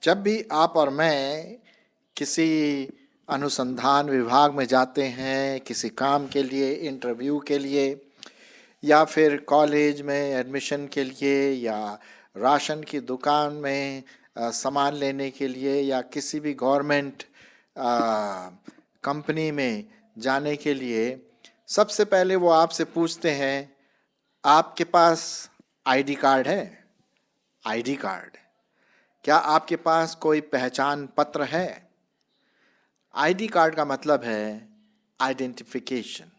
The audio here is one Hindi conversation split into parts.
जब भी आप और मैं किसी अनुसंधान विभाग में जाते हैं, किसी काम के लिए, इंटरव्यू के लिए, या फिर कॉलेज में एडमिशन के लिए, या राशन की दुकान में सामान लेने के लिए, या किसी भी गवर्नमेंट कंपनी में जाने के लिए, सबसे पहले वो आपसे पूछते हैं, आपके पास आईडी कार्ड है? आईडी कार्ड, क्या आपके पास कोई पहचान पत्र है? आईडी कार्ड का मतलब है आइडेंटिफिकेशन,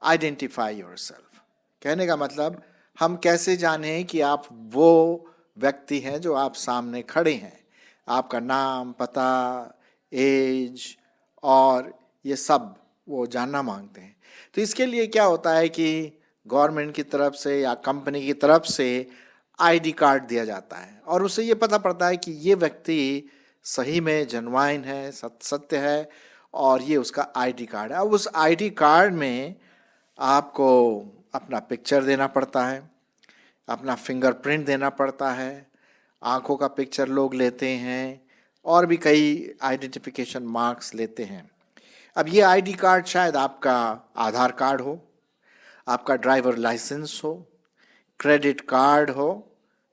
आइडेंटिफाई योरसेल्फ। कहने का मतलब, हम कैसे जानें कि आप वो व्यक्ति हैं जो आप सामने खड़े हैं। आपका नाम, पता, एज और ये सब वो जानना मांगते हैं। तो इसके लिए क्या होता है कि गवर्नमेंट की तरफ से या कंपनी की तरफ से आईडी कार्ड दिया जाता है और उससे ये पता पड़ता है कि ये व्यक्ति सही में जेन्युइन है, सत्य है, और ये उसका आईडी कार्ड है। अब उस आईडी कार्ड में आपको अपना पिक्चर देना पड़ता है, अपना फिंगरप्रिंट देना पड़ता है, आंखों का पिक्चर लोग लेते हैं और भी कई आइडेंटिफिकेशन मार्क्स लेते हैं। अब ये आईडी कार्ड शायद आपका आधार कार्ड हो, आपका ड्राइवर लाइसेंस हो, क्रेडिट कार्ड हो,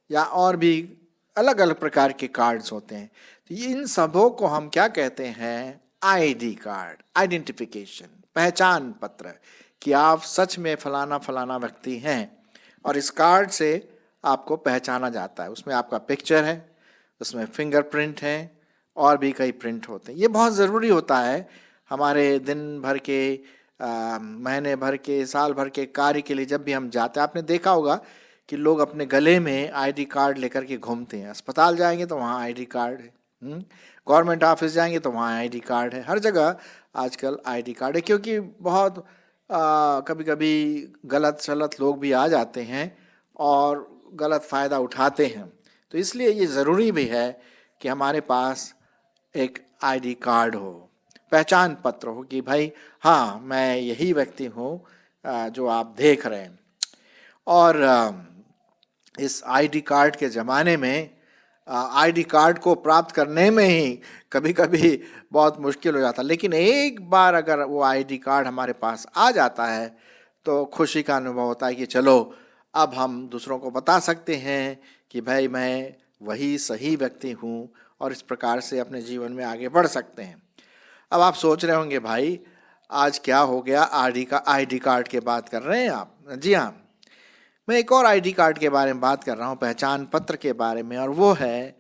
या और भी अलग अलग प्रकार के कार्ड्स होते हैं। तो इन सबों को हम क्या कहते हैं? आईडी कार्ड, आइडेंटिफिकेशन, पहचान पत्र, कि आप सच में फलाना फलाना व्यक्ति हैं और इस कार्ड से आपको पहचाना जाता है। उसमें आपका पिक्चर है, उसमें फिंगरप्रिंट है और भी कई प्रिंट होते हैं। ये बहुत ज़रूरी होता है हमारे दिन भर के, महीने भर के, साल भर के कार्य के लिए। जब भी हम जाते हैं, आपने देखा होगा कि लोग अपने गले में आईडी कार्ड लेकर के घूमते हैं। अस्पताल जाएंगे तो वहाँ आईडी कार्ड है, गवर्नमेंट ऑफिस जाएंगे तो वहाँ आईडी कार्ड है। हर जगह आजकल आईडी कार्ड है, क्योंकि बहुत कभी कभी गलत सलत लोग भी आ जाते हैं और गलत फ़ायदा उठाते हैं। तो इसलिए ये ज़रूरी भी है कि हमारे पास एक आईडी कार्ड हो, पहचान पत्र हो, कि भाई हाँ, मैं यही व्यक्ति हूँ जो आप देख रहे हैं। और इस आईडी कार्ड के ज़माने में आईडी कार्ड को प्राप्त करने में ही कभी कभी बहुत मुश्किल हो जाता, लेकिन एक बार अगर वो आईडी कार्ड हमारे पास आ जाता है तो खुशी का अनुभव होता है कि चलो, अब हम दूसरों को बता सकते हैं कि भाई मैं वही सही व्यक्ति हूँ, और इस प्रकार से अपने जीवन में आगे बढ़ सकते हैं। अब आप सोच रहे होंगे, भाई आज क्या हो गया, आईडी कार्ड की बात कर रहे हैं आप? जी हाँ, मैं एक और आईडी कार्ड के बारे में बात कर रहा हूँ, पहचान पत्र के बारे में, और वो है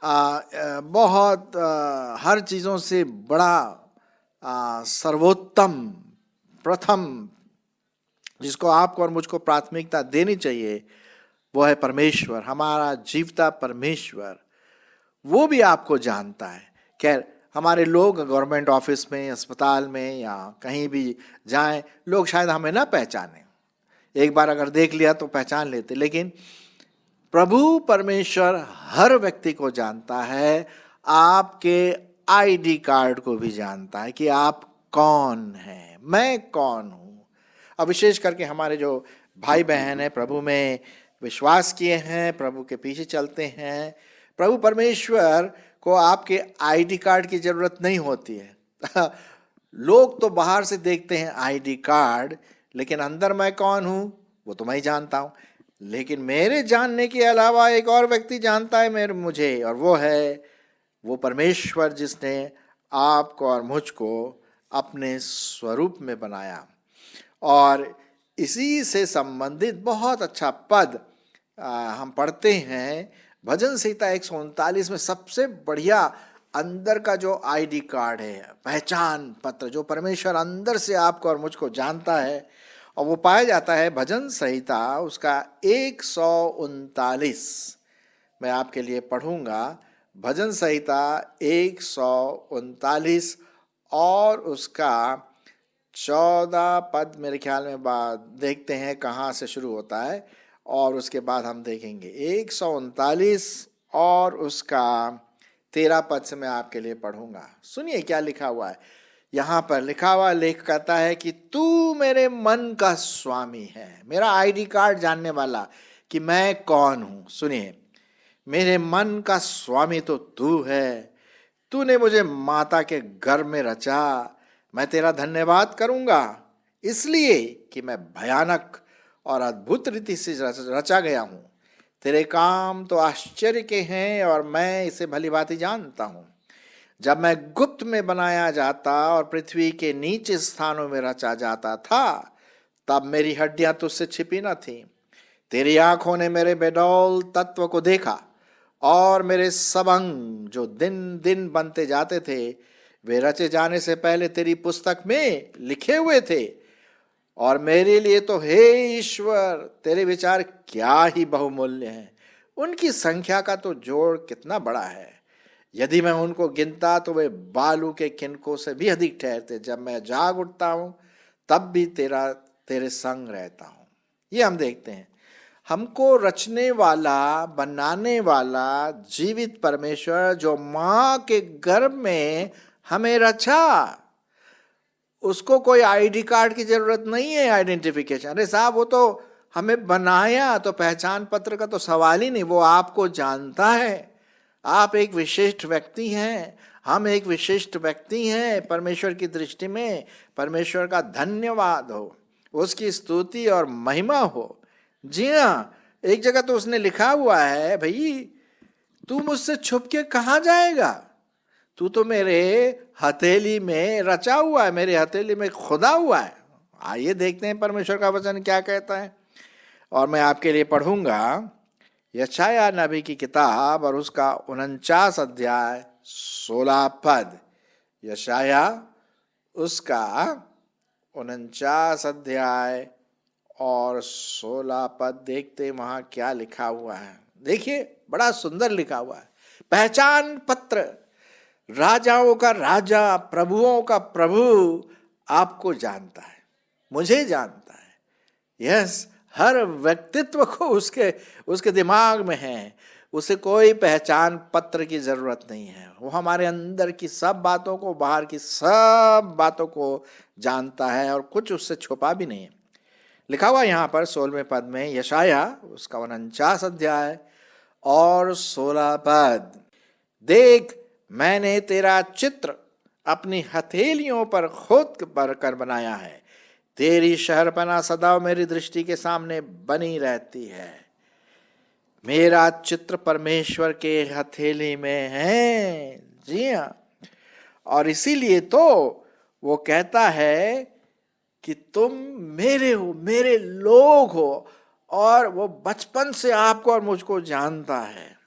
बहुत हर चीज़ों से बड़ा, सर्वोत्तम, प्रथम, जिसको आपको और मुझको प्राथमिकता देनी चाहिए, वो है परमेश्वर, हमारा जीवता परमेश्वर। वो भी आपको जानता है। खैर, हमारे लोग गवर्नमेंट ऑफिस में, अस्पताल में या कहीं भी जाएं, लोग शायद हमें ना पहचाने, एक बार अगर देख लिया तो पहचान लेते, लेकिन प्रभु परमेश्वर हर व्यक्ति को जानता है, आपके आईडी कार्ड को भी जानता है कि आप कौन हैं, मैं कौन हूँ। अब विशेष करके हमारे जो भाई बहन हैं, प्रभु में विश्वास किए हैं, प्रभु के पीछे चलते हैं, प्रभु परमेश्वर को आपके आईडी कार्ड की जरूरत नहीं होती है। लोग तो बाहर से देखते हैं आईडी कार्ड, लेकिन अंदर मैं कौन हूँ वो तो मैं ही जानता हूँ। लेकिन मेरे जानने के अलावा एक और व्यक्ति जानता है मुझे, और वो है वो परमेश्वर, जिसने आपको और मुझको अपने स्वरूप में बनाया। और इसी से संबंधित बहुत अच्छा पद हम पढ़ते हैं भजन संहिता 139 में। सबसे बढ़िया अंदर का जो आईडी कार्ड है, पहचान पत्र, जो परमेश्वर अंदर से आपको और मुझको जानता है, और वो पाया जाता है भजन संहिता उसका 139। मैं आपके लिए पढ़ूंगा भजन संहिता 139 और उसका 14 पद, मेरे ख्याल में बात देखते हैं कहाँ से शुरू होता है, और उसके बाद हम देखेंगे 139 और उसका 13 पद से मैं आपके लिए पढ़ूंगा। सुनिए क्या लिखा हुआ है। यहां पर लिखा हुआ लेख कहता है कि तू मेरे मन का स्वामी है, मेरा आईडी कार्ड जानने वाला कि मैं कौन हूं। सुनिए, मेरे मन का स्वामी तो तू है। तूने मुझे माता के गर्भ में रचा। मैं तेरा धन्यवाद करूंगा इसलिए कि मैं भयानक और अद्भुत रीति से रचा गया हूं। तेरे काम तो आश्चर्य के हैं और मैं इसे भली भांति जानता हूं। जब मैं गुप्त में बनाया जाता और पृथ्वी के नीचे स्थानों में रचा जाता था, तब मेरी हड्डियां तुझसे छिपी न थीं। तेरी आंखों ने मेरे बेडौल तत्व को देखा और मेरे सब अंग जो दिन दिन बनते जाते थे, वे रचे जाने से पहले तेरी पुस्तक में लिखे हुए थे। और मेरे लिए तो हे ईश्वर, तेरे विचार क्या ही बहुमूल्य हैं। उनकी संख्या का तो जोड़ कितना बड़ा है। यदि मैं उनको गिनता तो वे बालू के किनकों से भी अधिक ठहरते। जब मैं जाग उठता हूं तब भी तेरे संग रहता हूं। ये हम देखते हैं, हमको रचने वाला, बनाने वाला जीवित परमेश्वर जो मां के गर्भ में हमें रचा, उसको कोई आईडी कार्ड की जरूरत नहीं है, आइडेंटिफिकेशन। अरे साहब, वो तो हमें बनाया, तो पहचान पत्र का तो सवाल ही नहीं। वो आपको जानता है, आप एक विशिष्ट व्यक्ति हैं, हम एक विशिष्ट व्यक्ति हैं परमेश्वर की दृष्टि में। परमेश्वर का धन्यवाद हो, उसकी स्तुति और महिमा हो। जी हाँ, एक जगह तो उसने लिखा हुआ है, भाई तू मुझसे छुप के कहाँ जाएगा, तू तो मेरे हथेली में रचा हुआ है, मेरे हथेली में खुदा हुआ है। आइए देखते हैं परमेश्वर का वचन क्या कहता है। और मैं आपके लिए पढ़ूंगा यशायाह नबी की किताब और उसका 49 अध्याय 16 पद। यशायाह उसका 49 अध्याय और 16 पद देखते वहां क्या लिखा हुआ है। देखिए, बड़ा सुंदर लिखा हुआ है। पहचान पत्र, राजाओं का राजा, प्रभुओं का प्रभु आपको जानता है, मुझे जानता है। यस, हर व्यक्तित्व को उसके दिमाग में है। उसे कोई पहचान पत्र की जरूरत नहीं है। वो हमारे अंदर की सब बातों को, बाहर की सब बातों को जानता है और कुछ उससे छुपा भी नहीं है। लिखा हुआ यहाँ पर 16वें पद में, यशायाह उसका 49 अध्याय और 16 पद। देख, मैंने तेरा चित्र अपनी हथेलियों पर खोद कर बनाया है। तेरी शहरपना सदा मेरी दृष्टि के सामने बनी रहती है। मेरा चित्र परमेश्वर के हथेली में है। जी हाँ, और इसीलिए तो वो कहता है कि तुम मेरे हो, मेरे लोग हो। और वो बचपन से आपको और मुझको जानता है।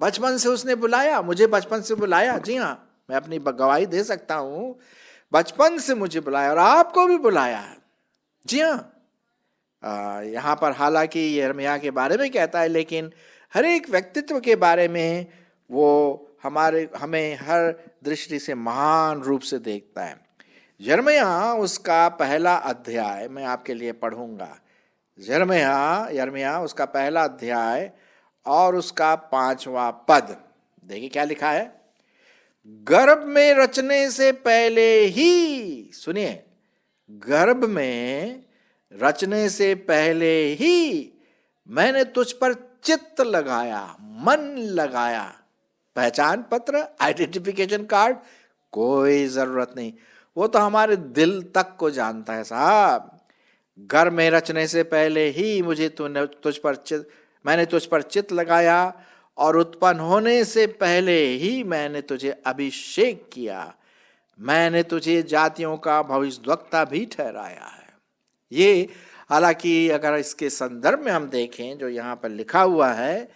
बचपन से उसने बुलाया, मुझे बचपन से बुलाया। जी हाँ, मैं अपनी गवाही दे सकता हूं, बचपन से मुझे बुलाया और आपको भी बुलाया। जी हाँ, यहाँ पर हालांकि यिर्मयाह के बारे में कहता है, लेकिन हर एक व्यक्तित्व के बारे में वो हमें हर दृष्टि से महान रूप से देखता है। यिर्मयाह उसका पहला अध्याय मैं आपके लिए पढ़ूंगा। यिर्मयाह उसका पहला अध्याय और उसका 5वां पद। देखिए क्या लिखा है। गर्भ में रचने से पहले ही, सुनिए, गर्भ में रचने से पहले ही मैंने तुझ पर चित्त लगाया, मन लगाया। पहचान पत्र, आइडेंटिफिकेशन कार्ड, कोई जरूरत नहीं। वो तो हमारे दिल तक को जानता है साहब। गर्भ में रचने से पहले ही मैंने तुझ पर चित्त लगाया और उत्पन्न होने से पहले ही मैंने तुझे अभिषेक किया। मैंने तुझे जातियों का भविष्यद्वक्ता भी ठहराया है। ये हालांकि अगर इसके संदर्भ में हम देखें जो यहाँ पर लिखा हुआ है,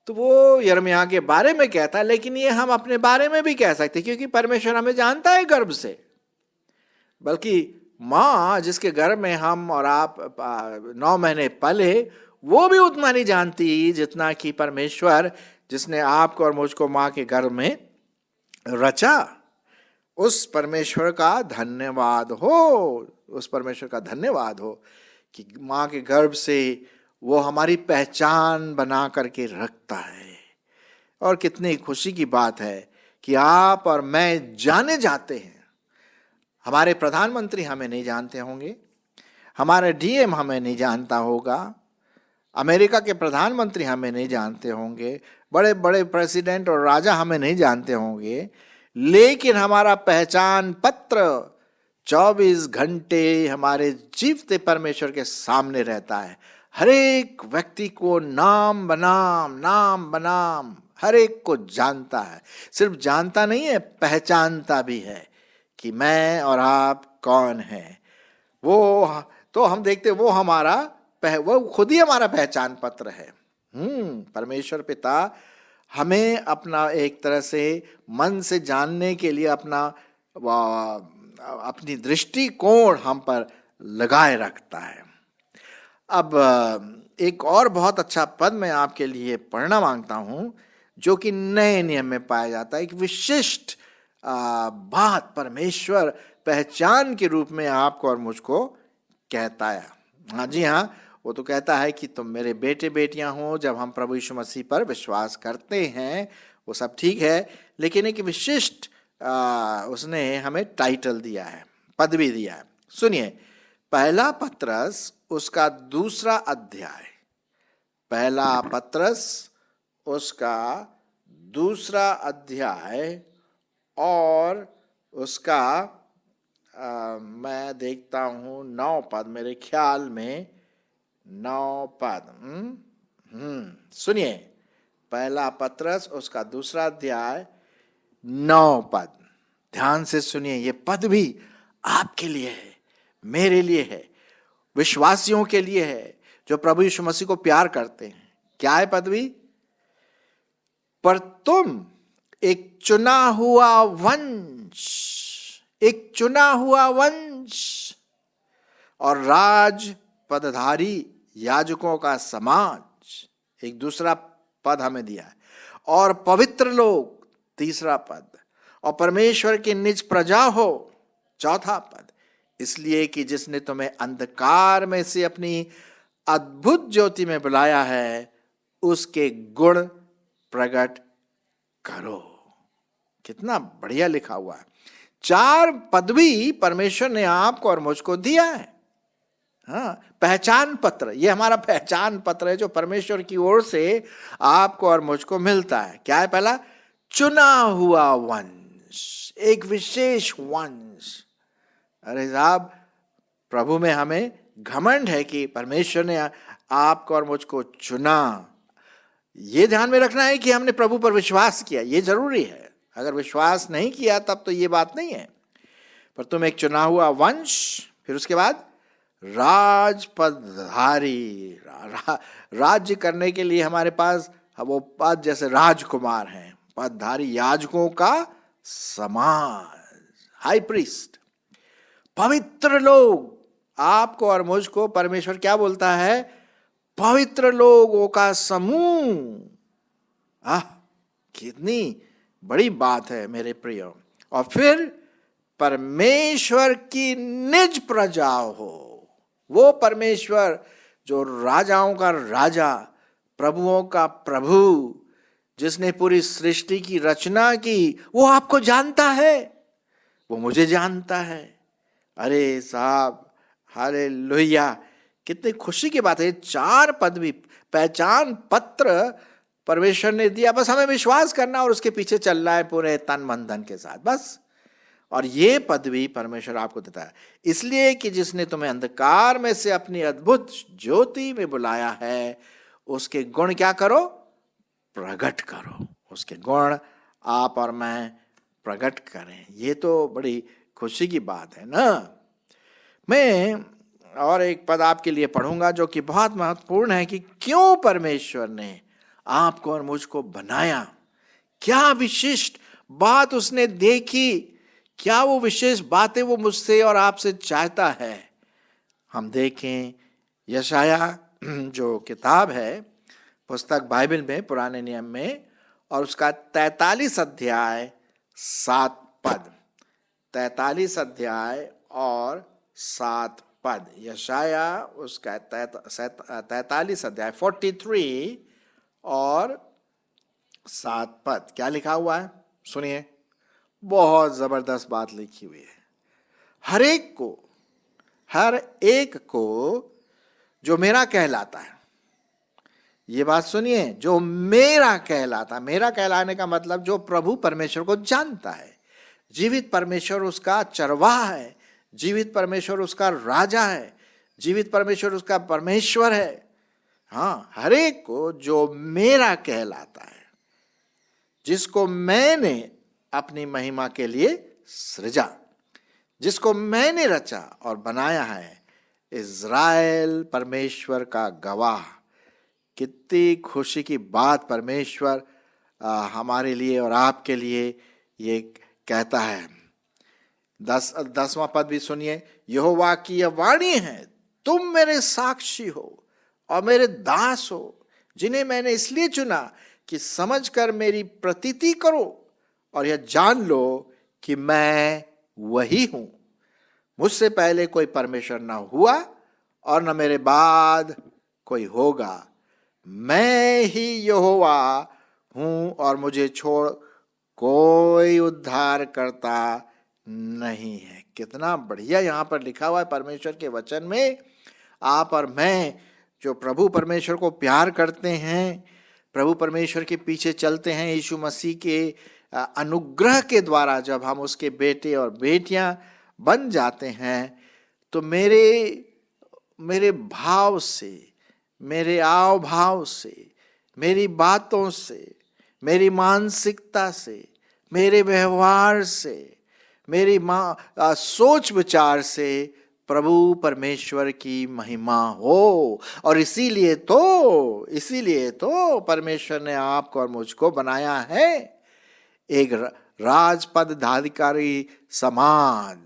तो वो यिर्मयाह के बारे में कहता है, लेकिन ये हम अपने बारे में भी कह सकते हैं, क्योंकि परमेश्वर हमें जानता है गर्भ से। बल्कि माँ जिसके गर्भ में हम और आप 9 महीने पले, वो भी उतना नहीं जानती जितना कि परमेश्वर जिसने आपको और मुझको माँ के गर्भ में रचा। उस परमेश्वर का धन्यवाद हो, उस परमेश्वर का धन्यवाद हो कि माँ के गर्भ से वो हमारी पहचान बना करके रखता है। और कितनी खुशी की बात है कि आप और मैं जाने जाते हैं। हमारे प्रधानमंत्री हमें नहीं जानते होंगे, हमारे डीएम हमें नहीं जानता होगा, अमेरिका के प्रधानमंत्री हमें नहीं जानते होंगे, बड़े बड़े प्रेसिडेंट और राजा हमें नहीं जानते होंगे, लेकिन हमारा पहचान पत्र 24 घंटे हमारे जीवते परमेश्वर के सामने रहता है। हर एक व्यक्ति को नाम बनाम हर एक को जानता है। सिर्फ जानता नहीं है, पहचानता भी है कि मैं और आप कौन हैं। वो तो हम देखते वो वो खुद ही हमारा पहचान पत्र है। परमेश्वर पिता हमें अपना एक तरह से मन से जानने के लिए अपनी दृष्टिकोण हम पर लगाए रखता है। अब एक और बहुत अच्छा पद मैं आपके लिए पढ़ना मांगता हूं, जो कि नए नियम में पाया जाता है। एक विशिष्ट बात परमेश्वर पहचान के रूप में आपको और मुझको कहता है। हाँ जी हाँ, वो तो कहता है कि तुम मेरे बेटे बेटियां हो। जब हम प्रभु यीशु मसीह पर विश्वास करते हैं वो सब ठीक है, लेकिन एक विशिष्ट उसने हमें टाइटल दिया है, पदवी दिया है। सुनिए, पहला पत्रस उसका 2 अध्याय, पहला पत्रस उसका 2 अध्याय और उसका मैं देखता हूं 9 पद, मेरे ख्याल में 9 पद। सुनिए, पहला पत्रस उसका 2 अध्याय 9 पद, ध्यान से सुनिए। ये पद भी आपके लिए है, मेरे लिए है, विश्वासियों के लिए है जो प्रभु यीशु मसीह को प्यार करते हैं। क्या है पदवी? पर तुम एक चुना हुआ वंश और राज पदधारी याजकों का समाज, एक दूसरा पद हमें दिया है, और पवित्र लोग, तीसरा पद, और परमेश्वर की निज प्रजा हो, चौथा पद, इसलिए कि जिसने तुम्हें अंधकार में से अपनी अद्भुत ज्योति में बुलाया है उसके गुण प्रकट करो। कितना बढ़िया लिखा हुआ है। 4 पदवी परमेश्वर ने आपको और मुझको दिया है। हाँ, पहचान पत्र, ये हमारा पहचान पत्र है जो परमेश्वर की ओर से आपको और मुझको मिलता है। क्या है? पहला, चुना हुआ वंश, एक विशेष वंश। अरे साहब, प्रभु में हमें घमंड है कि परमेश्वर ने आपको और मुझको चुना। ये ध्यान में रखना है कि हमने प्रभु पर विश्वास किया, ये जरूरी है। अगर विश्वास नहीं किया तब तो ये बात नहीं है। पर तुम एक चुना हुआ वंश, फिर उसके बाद राजपदधारी, राज्य करने के लिए हमारे पास वो पद जैसे राजकुमार हैं, पदधारी याजकों का समाज, हाई प्रीस्ट, पवित्र लोग। आपको और मुझको परमेश्वर क्या बोलता है? पवित्र लोगों का समूह। कितनी बड़ी बात है मेरे प्रिय। और फिर परमेश्वर की निज प्रजा हो, वो परमेश्वर जो राजाओं का राजा, प्रभुओं का प्रभु, जिसने पूरी सृष्टि की रचना की, वो आपको जानता है, वो मुझे जानता है। अरे साहब, हालेलुया, कितनी खुशी की बात है। 4 पदवी, पहचान पत्र परमेश्वर ने दिया, बस हमें विश्वास करना और उसके पीछे चलना है पूरे तन मन धन के साथ, बस। और ये पदवी परमेश्वर आपको देता है इसलिए कि जिसने तुम्हें अंधकार में से अपनी अद्भुत ज्योति में बुलाया है उसके गुण क्या करो? प्रकट करो। उसके गुण आप और मैं प्रकट करें। ये तो बड़ी खुशी की बात है ना। मैं और एक पद आपके लिए पढ़ूंगा जो कि बहुत महत्वपूर्ण है कि क्यों परमेश्वर ने आपको और मुझको बनाया, क्या विशिष्ट बात उसने देखी, क्या वो विशेष बातें वो मुझसे और आपसे चाहता है। हम देखें यशाया जो किताब है, पुस्तक बाइबल में, पुराने नियम में, और उसका 43 अध्याय 7 पद, 43 अध्याय और 7 पद। यशाया उसका 43 अध्याय 43 और 7 पद क्या लिखा हुआ है? सुनिए, बहुत जबरदस्त बात लिखी हुई है। हर एक को जो मेरा कहलाता है, ये बात सुनिए, जो मेरा कहलाता, मेरा कहलाने का मतलब जो प्रभु परमेश्वर को जानता है, जीवित परमेश्वर उसका चरवाहा है, जीवित परमेश्वर उसका राजा है, जीवित परमेश्वर उसका परमेश्वर है। हाँ, हर एक को जो मेरा कहलाता है, जिसको मैंने अपनी महिमा के लिए सृजा, जिसको मैंने रचा और बनाया है, इज़राइल परमेश्वर का गवाह। कितनी खुशी की बात परमेश्वर हमारे लिए और आपके लिए ये कहता है। 10वां पद भी सुनिए, यहोवा की यह वाणी है, तुम मेरे साक्षी हो और मेरे दास हो, जिन्हें मैंने इसलिए चुना कि समझकर मेरी प्रतीति करो और यह जान लो कि मैं वही हूं। मुझसे पहले कोई परमेश्वर न हुआ और न मेरे बाद कोई होगा। मैं ही यहोवा हूं और मुझे छोड़ कोई उद्धार करता नहीं है। कितना बढ़िया यहाँ पर लिखा हुआ है परमेश्वर के वचन में। आप और मैं जो प्रभु परमेश्वर को प्यार करते हैं, प्रभु परमेश्वर के पीछे चलते हैं, यीशु मसीह के अनुग्रह के द्वारा जब हम उसके बेटे और बेटियां बन जाते हैं, तो मेरे भाव से, मेरे आव भाव से, मेरी बातों से, मेरी मानसिकता से, मेरे व्यवहार से, मेरी सोच विचार से प्रभु परमेश्वर की महिमा हो। और इसीलिए तो परमेश्वर ने आपको और मुझको बनाया है एक राजपदाधिकारी समाज,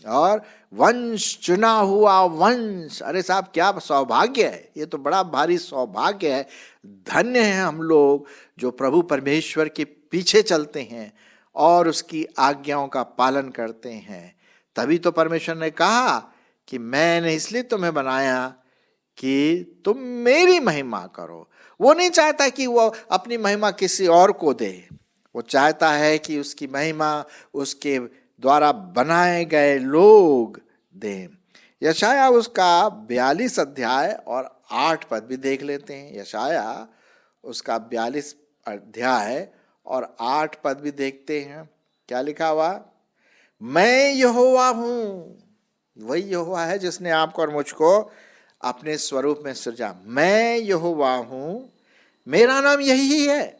और वंश, चुना हुआ वंश। अरे साहब, क्या सौभाग्य है! ये तो बड़ा भारी सौभाग्य है। धन्य है हम लोग जो प्रभु परमेश्वर के पीछे चलते हैं और उसकी आज्ञाओं का पालन करते हैं। तभी तो परमेश्वर ने कहा कि मैंने इसलिए तुम्हें बनाया कि तुम मेरी महिमा करो। वो नहीं चाहता कि वो अपनी महिमा किसी और को दे, वो चाहता है कि उसकी महिमा उसके द्वारा बनाए गए लोग दें। यशाया उसका 42 अध्याय और 8 पद भी देख लेते हैं। यशाया उसका 42 अध्याय और 8 पद भी देखते हैं। क्या लिखा हुआ? मैं यहोवा हूं। वही यहोवा है जिसने आपको और मुझको अपने स्वरूप में सृजा। मैं यहोवा हूं, मेरा नाम यही है,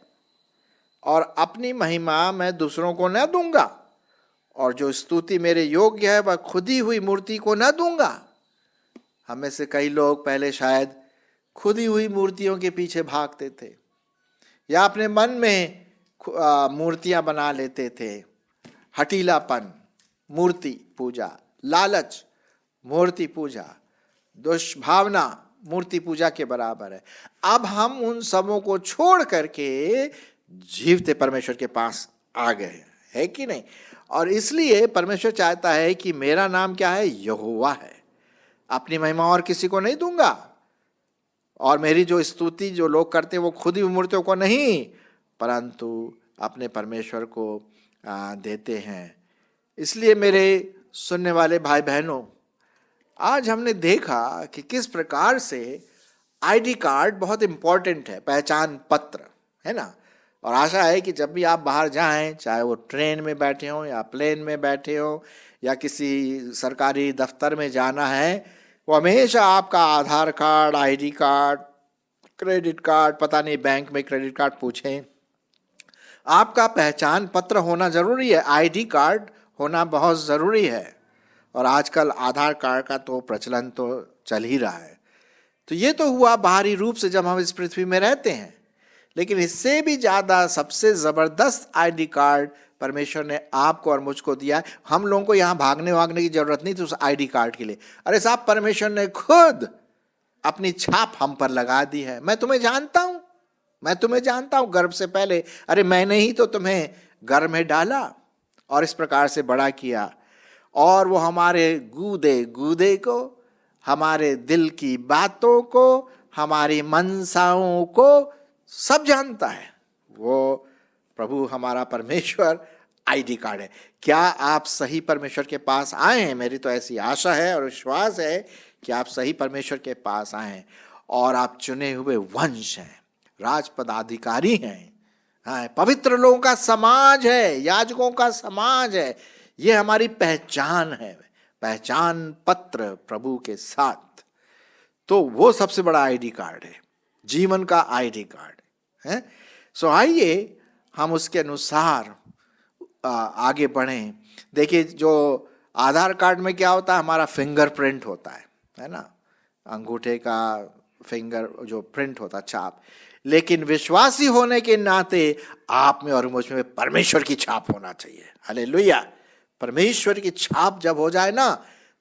और अपनी महिमा मैं दूसरों को न दूंगा, और जो स्तुति मेरे योग्य है वह खुदी हुई मूर्ति को न दूंगा। हमें से कई लोग पहले शायद खुदी हुई मूर्तियों के पीछे भागते थे, या अपने मन में मूर्तियां बना लेते थे। हठीलापन, मूर्ति पूजा, लालच, मूर्ति पूजा, दुष्भावना मूर्ति पूजा के बराबर है। अब हम उन सबों को छोड़ करके जीवते परमेश्वर के पास आ गए, है कि नहीं? और इसलिए परमेश्वर चाहता है कि मेरा नाम क्या है? यहोवा है। अपनी महिमा और किसी को नहीं दूंगा, और मेरी जो स्तुति जो लोग करते हैं वो खुद ही मूर्तियों को नहीं, परंतु अपने परमेश्वर को देते हैं। इसलिए मेरे सुनने वाले भाई बहनों, आज हमने देखा कि किस प्रकार से आईडी कार्ड बहुत इंपॉर्टेंट है, पहचान पत्र, है ना। और आशा है कि जब भी आप बाहर जाएं, चाहे वो ट्रेन में बैठे हों या प्लेन में बैठे हों या किसी सरकारी दफ्तर में जाना है, वो हमेशा आपका Aadhaar card, ID card, credit card, पता नहीं बैंक में क्रेडिट कार्ड पूछें, आपका पहचान पत्र होना जरूरी है। आईडी कार्ड होना बहुत ज़रूरी है। और आजकल आधार कार्ड का तो प्रचलन तो चल ही रहा है। तो ये तो हुआ बाहरी रूप से जब हम इस पृथ्वी में रहते हैं, लेकिन इससे भी ज़्यादा सबसे ज़बरदस्त आईडी कार्ड परमेश्वर ने आपको और मुझको दिया है। हम लोगों को यहाँ भागने की ज़रूरत नहीं थी उस आईडी कार्ड के लिए। अरे साहब, परमेश्वर ने खुद अपनी छाप हम पर लगा दी है। मैं तुम्हें जानता हूँ गर्भ से पहले। अरे मैंने ही तो तुम्हें गर्भ में डाला और इस प्रकार से बड़ा किया, और वो हमारे गूदे को, हमारे दिल की बातों को, हमारी मनसाओं को सब जानता है। वो प्रभु हमारा परमेश्वर आईडी कार्ड है। क्या आप सही परमेश्वर के पास आए हैं? मेरी तो ऐसी आशा है और विश्वास है कि आप सही परमेश्वर के पास आए हैं और आप चुने हुए वंश हैं, राजपदाधिकारी हैं, हाँ, पवित्र लोगों का समाज है, याजकों का समाज है। ये हमारी पहचान है, पहचान पत्र प्रभु के साथ। तो वो सबसे बड़ा आईडी कार्ड है, जीवन का आईडी कार्ड है। सो आइए हम उसके अनुसार आगे बढ़ें। देखिए, जो आधार कार्ड में क्या होता है, हमारा फिंगरप्रिंट होता है ना, अंगूठे का फिंगर जो प्रिंट होता, छाप। लेकिन विश्वासी होने के नाते आप में और मुझ में परमेश्वर की छाप होना चाहिए। हालेलुया। परमेश्वर की छाप जब हो जाए ना,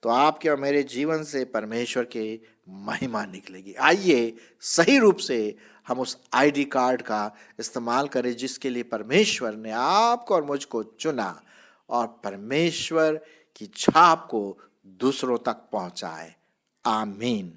तो आपके और मेरे जीवन से परमेश्वर की महिमा निकलेगी। आइए सही रूप से हम उस आईडी कार्ड का इस्तेमाल करें जिसके लिए परमेश्वर ने आपको और मुझको चुना, और परमेश्वर की छाप को दूसरों तक पहुंचाए। आमीन।